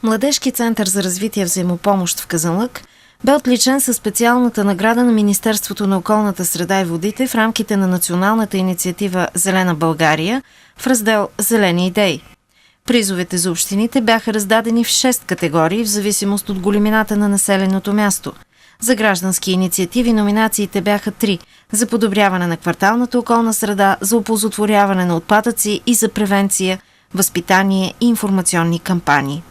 Младежки център за развитие взаимопомощ в Казанлък бе отличен със специалната награда на Министерството на околната среда и водите в рамките на националната инициатива «Зелена България» в раздел «Зелени идеи». Призовете за общините бяха раздадени в 6 категории в зависимост от големината на населеното място. За граждански инициативи номинациите бяха 3 – за подобряване на кварталната околна среда, за оползотворяване на отпадъци и за превенция, възпитание и информационни кампании.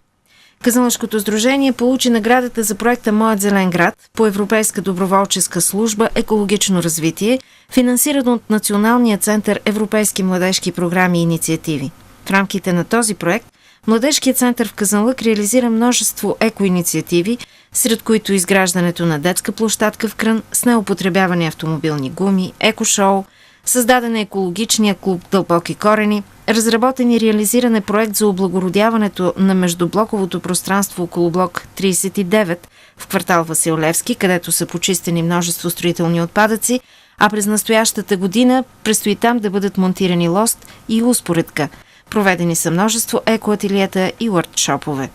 Казанлъшкото сдружение получи наградата за проекта «Моят зелен град» по Европейска доброволческа служба «Екологично развитие», финансиран от Националния център Европейски младежки програми и инициативи. В рамките на този проект Младежкият център в Казанлък реализира множество екоинициативи, сред които изграждането на детска площадка в Крън с неупотребявани автомобилни гуми, екошоу, създаден е екологичния клуб «Дълбоки корени», разработен и реализиран е проект за облагородяването на междублоковото пространство около блок 39 в квартал Васил Левски, където са почистени множество строителни отпадъци, а през настоящата година предстои там да бъдат монтирани лост и успоредка. Проведени са множество екоателиета и уъркшопове.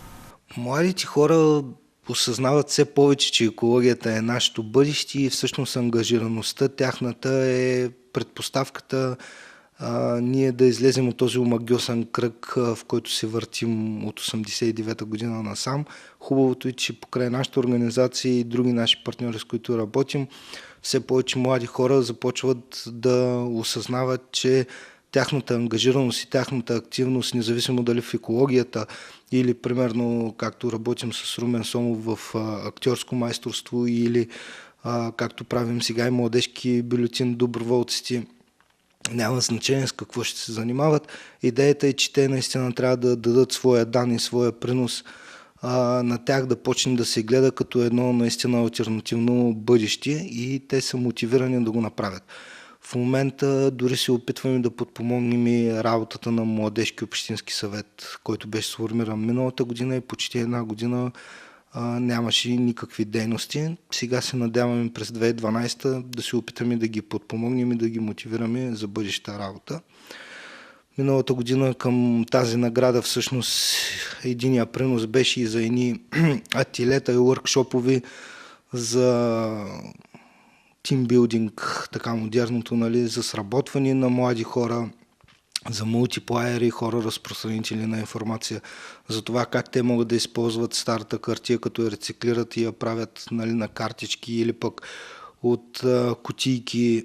Младите хора осъзнават все повече, че екологията е нашето бъдеще и всъщност ангажираността тяхната е предпоставката ние да излезем от този омагьосан кръг, в който се въртим от 89-та година насам. Хубавото е, че покрай нашата организация и други наши партньори, с които работим, все повече млади хора започват да осъзнават, че тяхната ангажираност и тяхната активност, независимо дали в екологията или примерно както работим с Румен Сомов в актьорско майсторство или както правим сега и младежки бюлетин доброволците, няма значение с какво ще се занимават. Идеята е, че те наистина трябва да дадат своя дан и своя принос на тях да почне да се гледа като едно наистина алтернативно бъдеще и те са мотивирани да го направят. В момента дори се опитваме да подпомогнем и работата на Младежки общински съвет, който беше сформиран миналата година и почти една година нямаше никакви дейности. Сега се надяваме през 2012 да се опитаме да ги подпомогнем и да ги мотивираме за бъдеща работа. Миналата година към тази награда всъщност единия принос беше и за едни ателиета и уъркшопови за тимбилдинг, така модерното, нали, за сработване на млади хора, за мултиплеери, хора разпространители на информация, за това как те могат да използват старата хартия, като я рециклират и я правят, нали, на картички или пък от кутийки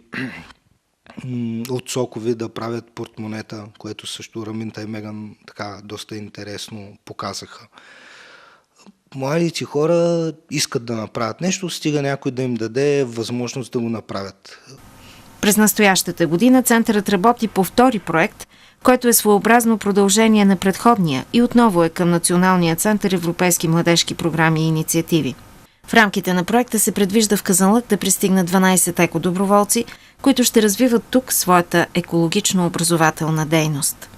от сокове да правят портмонета, което също Раминта и Меган така доста интересно показаха. Младите хора искат да направят нещо, стига някой да им даде възможност да го направят. През настоящата година центърът работи по втори проект, който е своеобразно продължение на предходния и отново е към Националния център Европейски младежки програми и инициативи. В рамките на проекта се предвижда в Казанлък да пристигнат 12 екодоброволци, които ще развиват тук своята екологично-образователна дейност.